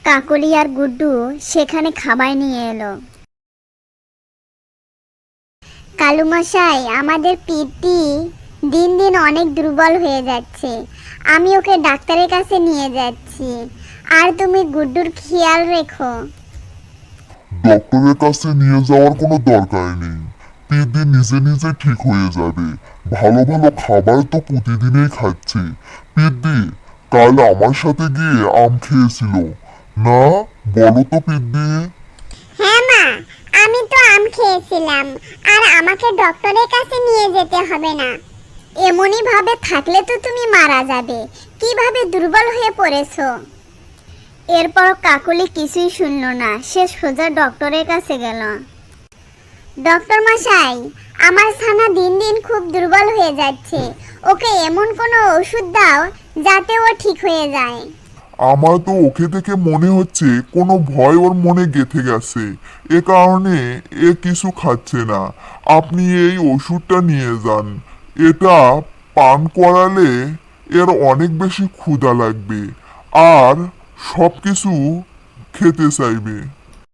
কাকলি আর গুড্ডু সেখানে খাবার নিয়ে এলো। কালু মশাই, আমাদের পিটি দিন দিন অনেক দুর্বল হয়ে যাচ্ছে, আমি ওকে ডাক্তারের কাছে নিয়ে যাচ্ছি, আর তুমি গুড্ডুর খেয়াল রেখো। ডক্টরের কাছে নিয়ে যাওয়ার কোনো দরকার নেই, পেটে নিজে নিজে ঠিক হয়ে যাবে। ভালো ভালো খাবার তো প্রতিদিনই খাচ্ছে। পেটে কাল আমার সাথে গিয়ে আম খেয়েছিল না? বলো তো পেটে। হ্যাঁ মা, আমি তো আম খেয়েছিলাম, আর আমাকে ডক্টরের কাছে নিয়ে যেতে হবে না। এমনই ভাবে থাকলে তো তুমি মারা যাবে, কিভাবে দুর্বল হয়ে পড়েছো। এরপর কাকলি কিছুই শুনলো না, সে সোজা ডক্টরের কাছে গেল। ডক্টর মশাই, আমার ছানা দিন দিন খুব দুর্বল হয়ে যাচ্ছে, ওকে এমন কোনো ওষুধ দাও যাতে ও ঠিক হয়ে যায়। আমার তো ওকে দেখে মনে হচ্ছে কোনো ভয় ওর মনে গেঁথে গেছে, এ কারণে এ কিছু খাচ্ছে না। আপনি এই ওষুধটা নিয়ে যান, এটা পান করালে এর অনেক বেশি ক্ষুধা লাগবে আর সব কিছু খেতে চাইবে।